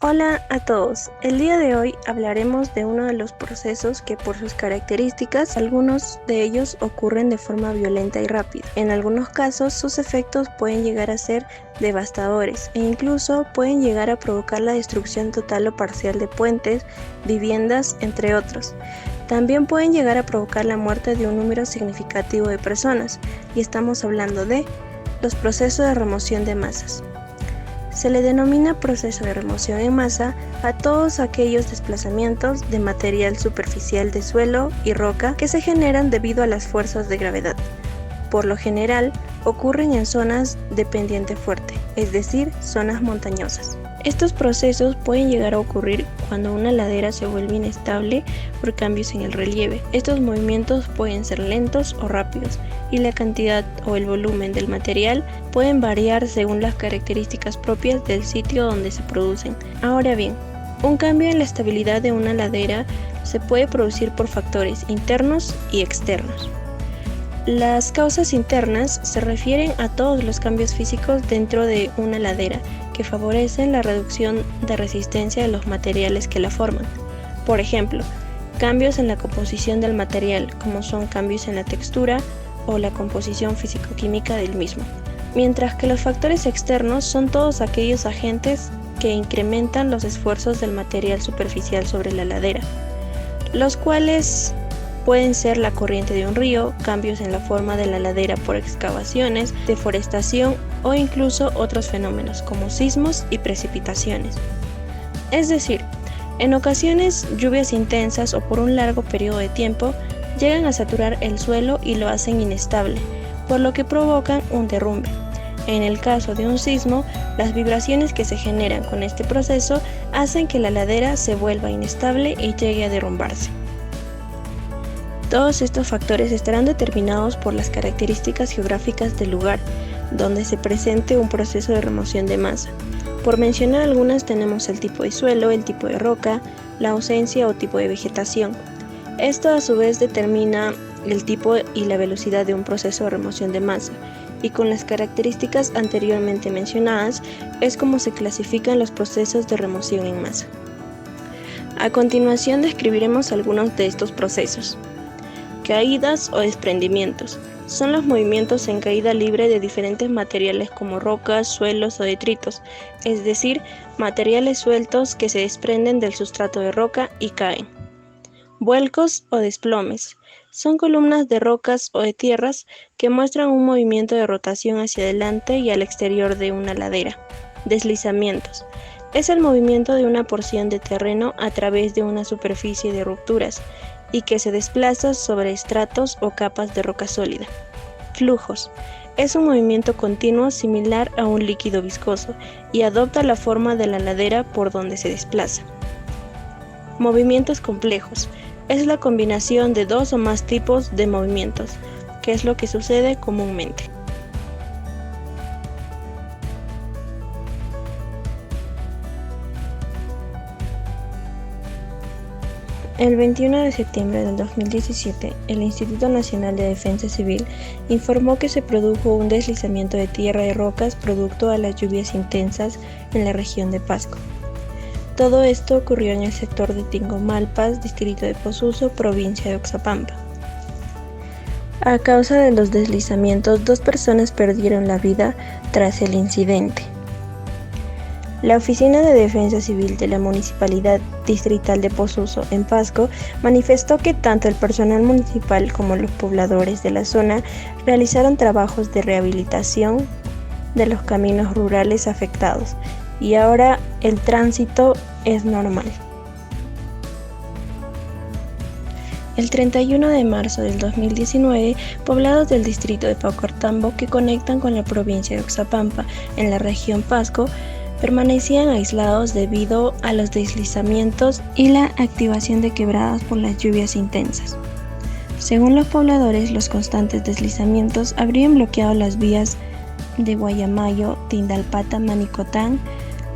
Hola a todos, el día de hoy hablaremos de uno de los procesos que por sus características, algunos de ellos ocurren de forma violenta y rápida. En algunos casos sus efectos pueden llegar a ser devastadores e incluso pueden llegar a provocar la destrucción total o parcial de puentes, viviendas, entre otros. También pueden llegar a provocar la muerte de un número significativo de personas, y estamos hablando de los procesos de remoción de masas. Se le denomina proceso de remoción en masa a todos aquellos desplazamientos de material superficial de suelo y roca que se generan debido a las fuerzas de gravedad. Por lo general, ocurren en zonas de pendiente fuerte, es decir, zonas montañosas. Estos procesos pueden llegar a ocurrir cuando una ladera se vuelve inestable por cambios en el relieve. Estos movimientos pueden ser lentos o rápidos, y la cantidad o el volumen del material pueden variar según las características propias del sitio donde se producen. Ahora bien, un cambio en la estabilidad de una ladera se puede producir por factores internos y externos. Las causas internas se refieren a todos los cambios físicos dentro de una ladera que favorecen la reducción de resistencia de los materiales que la forman. Por ejemplo, cambios en la composición del material, como son cambios en la textura o la composición físico-química del mismo. Mientras que los factores externos son todos aquellos agentes que incrementan los esfuerzos del material superficial sobre la ladera, los cuales pueden ser la corriente de un río, cambios en la forma de la ladera por excavaciones, deforestación o incluso otros fenómenos como sismos y precipitaciones. Es decir, en ocasiones lluvias intensas o por un largo periodo de tiempo llegan a saturar el suelo y lo hacen inestable, por lo que provocan un derrumbe. En el caso de un sismo, las vibraciones que se generan con este proceso hacen que la ladera se vuelva inestable y llegue a derrumbarse. Todos estos factores estarán determinados por las características geográficas del lugar donde se presente un proceso de remoción de masa. Por mencionar algunas, tenemos el tipo de suelo, el tipo de roca, la ausencia o tipo de vegetación. Esto a su vez determina el tipo y la velocidad de un proceso de remoción de masa, y con las características anteriormente mencionadas es como se clasifican los procesos de remoción en masa. A continuación describiremos algunos de estos procesos. Caídas o desprendimientos. Son los movimientos en caída libre de diferentes materiales como rocas, suelos o detritos, es decir, materiales sueltos que se desprenden del sustrato de roca y caen. Vuelcos o desplomes. Son columnas de rocas o de tierras que muestran un movimiento de rotación hacia adelante y al exterior de una ladera. Deslizamientos. Es el movimiento de una porción de terreno a través de una superficie de rupturas y que se desplaza sobre estratos o capas de roca sólida. Flujos. Es un movimiento continuo similar a un líquido viscoso y adopta la forma de la ladera por donde se desplaza. Movimientos complejos. Es la combinación de dos o más tipos de movimientos, que es lo que sucede comúnmente. El 21 de septiembre del 2017, el Instituto Nacional de Defensa Civil informó que se produjo un deslizamiento de tierra y rocas producto de las lluvias intensas en la región de Pasco. Todo esto ocurrió en el sector de Tingomalpas, distrito de Posuso, provincia de Oxapampa. A causa de los deslizamientos, 2 personas perdieron la vida tras el incidente. La Oficina de Defensa Civil de la Municipalidad Distrital de Posuso, en Pasco, manifestó que tanto el personal municipal como los pobladores de la zona realizaron trabajos de rehabilitación de los caminos rurales afectados y ahora el tránsito es normal. El 31 de marzo del 2019, poblados del distrito de Paucartambo que conectan con la provincia de Oxapampa en la región Pasco permanecían aislados debido a los deslizamientos y la activación de quebradas por las lluvias intensas. Según los pobladores, los constantes deslizamientos habrían bloqueado las vías de Guayamayo, Tindalpata, Manicotán,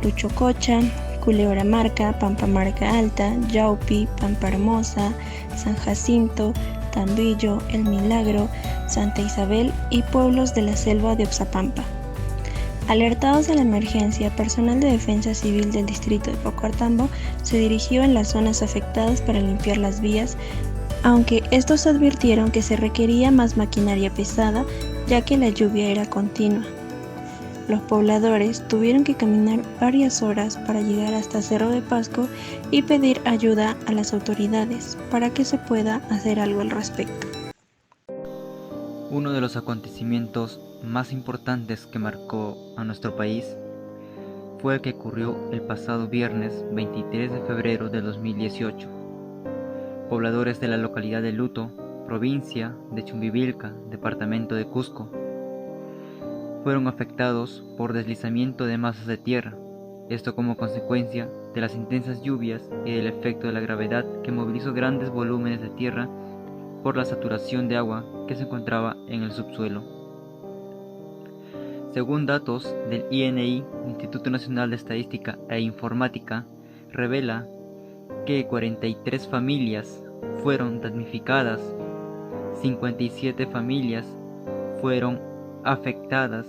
Luchococha, Culebramarca, Pampamarca Alta, Yaupi, Pampa Hermosa, San Jacinto, Tambillo, El Milagro, Santa Isabel y pueblos de la selva de Oxapampa. Alertados de la emergencia, personal de defensa civil del distrito de Paucartambo se dirigió en las zonas afectadas para limpiar las vías, aunque estos advirtieron que se requería más maquinaria pesada ya que la lluvia era continua. Los pobladores tuvieron que caminar varias horas para llegar hasta Cerro de Pasco y pedir ayuda a las autoridades para que se pueda hacer algo al respecto. Uno de los acontecimientos más importantes que marcó a nuestro país fue el que ocurrió el pasado viernes 23 de febrero de 2018. Pobladores de la localidad de Luto, provincia de Chumbivilca, departamento de Cusco, fueron afectados por deslizamiento de masas de tierra, esto como consecuencia de las intensas lluvias y del efecto de la gravedad que movilizó grandes volúmenes de tierra por la saturación de agua que se encontraba en el subsuelo. Según datos del INI, Instituto Nacional de Estadística e Informática, revela que 43 familias fueron damnificadas, 57 familias fueron afectadas,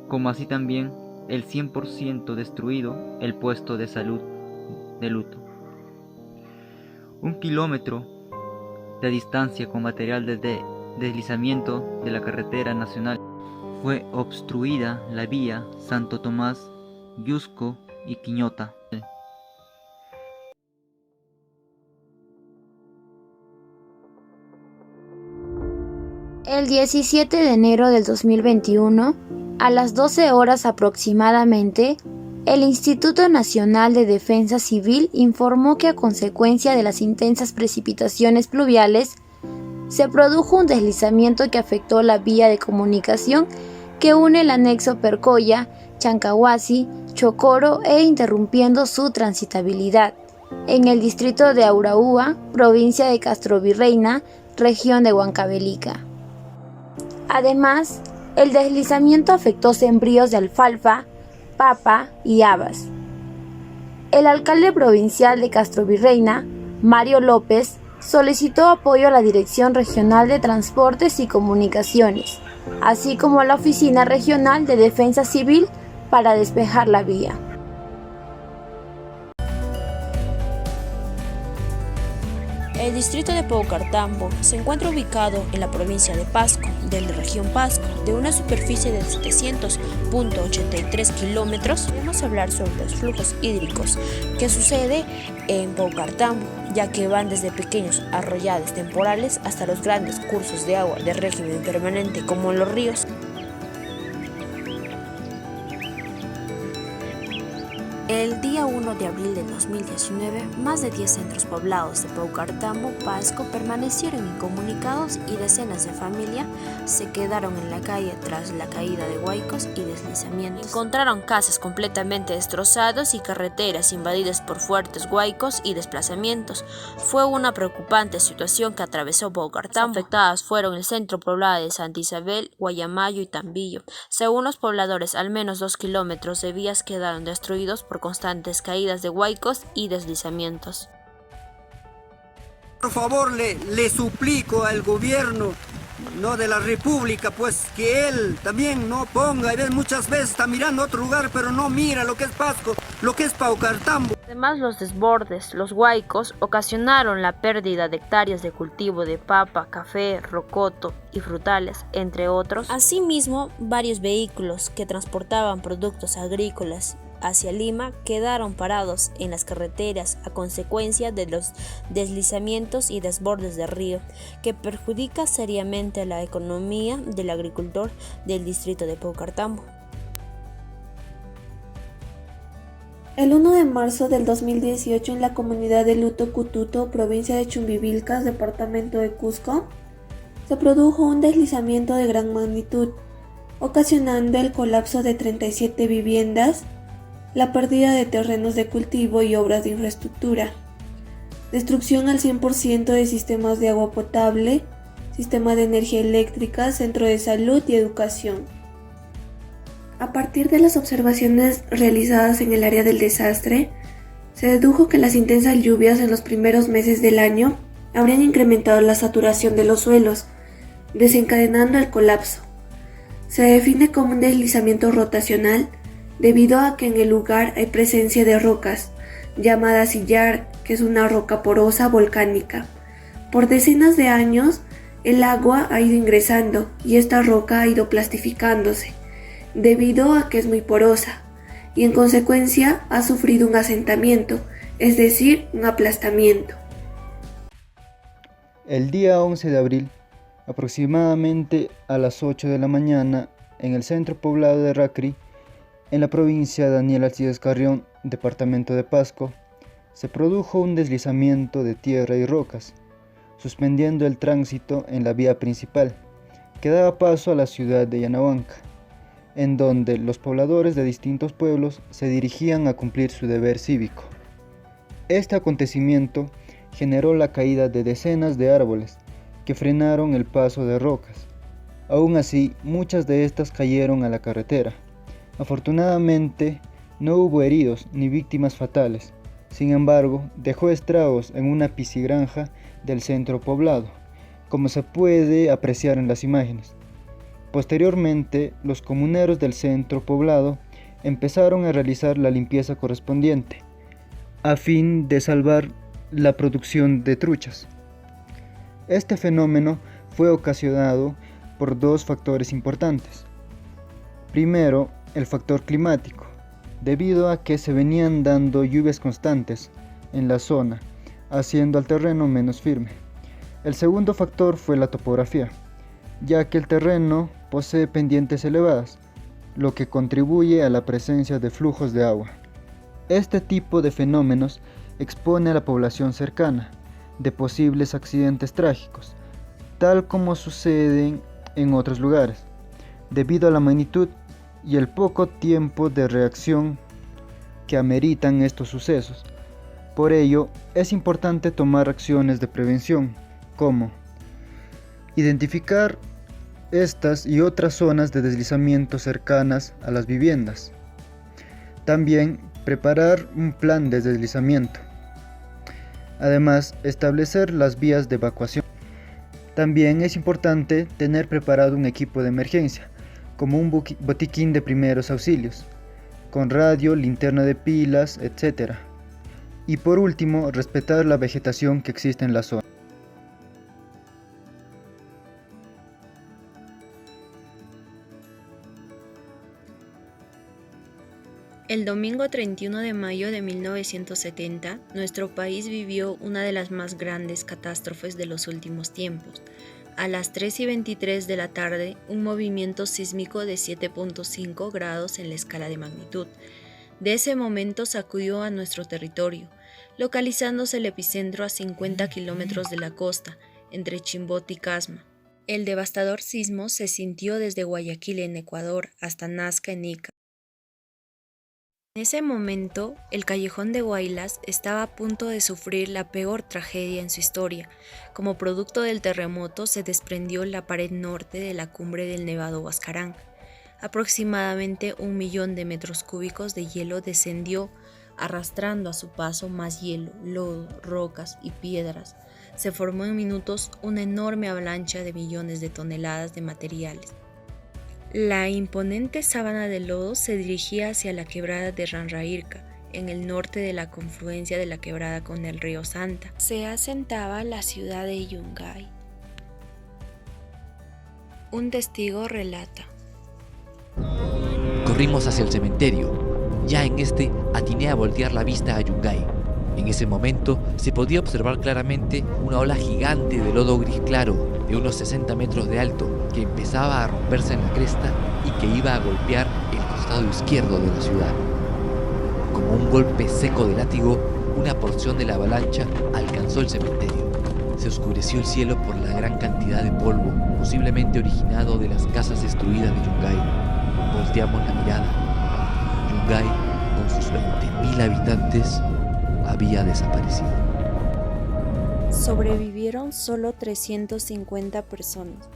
como así también el 100% destruido el puesto de salud de Luto. 1 kilómetro de distancia con material de deslizamiento de la carretera nacional fue obstruida la vía Santo Tomás, Yusco y Quiñota. El 17 de enero del 2021, a las 12 horas aproximadamente, el Instituto Nacional de Defensa Civil informó que a consecuencia de las intensas precipitaciones pluviales, se produjo un deslizamiento que afectó la vía de comunicación que une el anexo Percoya, Chancahuasi, Chocoro interrumpiendo su transitabilidad en el distrito de Auraúa, provincia de Castrovirreyna, región de Huancavelica. Además, el deslizamiento afectó sembríos de alfalfa, papa y habas. El alcalde provincial de Castrovirreyna, Mario López, solicitó apoyo a la Dirección Regional de Transportes y Comunicaciones, así como a la Oficina Regional de Defensa Civil para despejar la vía. El distrito de Paucartambo se encuentra ubicado en la provincia de Pasco, de la región Pasco, de una superficie de 700.83 kilómetros. Vamos a hablar sobre los flujos hídricos que sucede en Paucartambo, ya que van desde pequeños arroyales temporales hasta los grandes cursos de agua de régimen permanente como los ríos. El día 1 de abril de 2019, más de 10 centros poblados de Paucartambo, Pasco, permanecieron incomunicados y decenas de familias se quedaron en la calle tras la caída de huaicos y deslizamientos. Encontraron casas completamente destrozadas y carreteras invadidas por fuertes huaicos y desplazamientos. Fue una preocupante situación que atravesó Paucartambo. Afectadas fueron el centro poblado de Santa Isabel, Guayamayo y Tambillo. Según los pobladores, al menos 2 kilómetros de vías quedaron destruidos por constantes caídas de huaicos y deslizamientos. Por favor, le suplico al gobierno de la República, pues que él también no ponga, y muchas veces está mirando a otro lugar, pero no mira lo que es Pasco, lo que es Paucartambo. Además, los desbordes, los huaicos, ocasionaron la pérdida de hectáreas de cultivo de papa, café, rocoto y frutales, entre otros. Asimismo, varios vehículos que transportaban productos agrícolas hacia Lima quedaron parados en las carreteras a consecuencia de los deslizamientos y desbordes del río, que perjudica seriamente la economía del agricultor del distrito de Paucartambo. El 1 de marzo del 2018, en la comunidad de Luto Cututo, provincia de Chumbivilcas, departamento de Cusco, se produjo un deslizamiento de gran magnitud, ocasionando el colapso de 37 viviendas, la pérdida de terrenos de cultivo y obras de infraestructura, destrucción al 100% de sistemas de agua potable, sistema de energía eléctrica, centro de salud y educación. A partir de las observaciones realizadas en el área del desastre, se dedujo que las intensas lluvias en los primeros meses del año habrían incrementado la saturación de los suelos, desencadenando el colapso. Se define como un deslizamiento rotacional debido a que en el lugar hay presencia de rocas, llamada sillar, que es una roca porosa volcánica. Por decenas de años, el agua ha ido ingresando y esta roca ha ido plastificándose, debido a que es muy porosa, y en consecuencia ha sufrido un asentamiento, es decir, un aplastamiento. El día 11 de abril, aproximadamente a las 8 de la mañana, en el centro poblado de Racri, en la provincia de Daniel Alcides Carrión, departamento de Pasco, se produjo un deslizamiento de tierra y rocas, suspendiendo el tránsito en la vía principal, que daba paso a la ciudad de Yanahuanca, en donde los pobladores de distintos pueblos se dirigían a cumplir su deber cívico. Este acontecimiento generó la caída de decenas de árboles que frenaron el paso de rocas. Aún así, muchas de estas cayeron a la carretera. Afortunadamente, no hubo heridos ni víctimas fatales. Sin embargo, dejó estragos en una piscigranja del centro poblado, como se puede apreciar en las imágenes. Posteriormente, los comuneros del centro poblado empezaron a realizar la limpieza correspondiente, a fin de salvar la producción de truchas. Este fenómeno fue ocasionado por dos factores importantes. Primero, el factor climático, debido a que se venían dando lluvias constantes en la zona, haciendo al terreno menos firme. El segundo factor fue la topografía, ya que el terreno posee pendientes elevadas, lo que contribuye a la presencia de flujos de agua. Este tipo de fenómenos expone a la población cercana de posibles accidentes trágicos, tal como suceden en otros lugares, debido a la magnitud y el poco tiempo de reacción que ameritan estos sucesos. Por ello, es importante tomar acciones de prevención, como identificar estas y otras zonas de deslizamiento cercanas a las viviendas. También preparar un plan de deslizamiento. Además, establecer las vías de evacuación. También es importante tener preparado un equipo de emergencia, como un botiquín de primeros auxilios, con radio, linterna de pilas, etc. Y por último, respetar la vegetación que existe en la zona. El domingo 31 de mayo de 1970, nuestro país vivió una de las más grandes catástrofes de los últimos tiempos. A las 3:23 de la tarde, un movimiento sísmico de 7.5 grados en la escala de magnitud. De ese momento sacudió a nuestro territorio, localizándose el epicentro a 50 kilómetros de la costa, entre Chimbote y Casma. El devastador sismo se sintió desde Guayaquil en Ecuador hasta Nazca en Ica. En ese momento, el callejón de Huaylas estaba a punto de sufrir la peor tragedia en su historia. Como producto del terremoto se desprendió la pared norte de la cumbre del Nevado Huascarán. Aproximadamente 1 millón de metros cúbicos de hielo descendió, arrastrando a su paso más hielo, lodo, rocas y piedras. Se formó en minutos una enorme avalancha de millones de toneladas de materiales. La imponente sábana de lodo se dirigía hacia la quebrada de Ranraírca, en el norte de la confluencia de la quebrada con el río Santa. Se asentaba la ciudad de Yungay. Un testigo relata. Corrimos hacia el cementerio. Ya en este atiné a voltear la vista a Yungay. En ese momento se podía observar claramente una ola gigante de lodo gris claro de unos 60 metros de alto que empezaba a romperse en la cresta y que iba a golpear el costado izquierdo de la ciudad. Como un golpe seco de látigo, una porción de la avalancha alcanzó el cementerio. Se oscureció el cielo por la gran cantidad de polvo, posiblemente originado de las casas destruidas de Yungay. Volteamos la mirada. Yungay, con sus 20.000 habitantes, había desaparecido. Sobrevivieron solo 350 personas.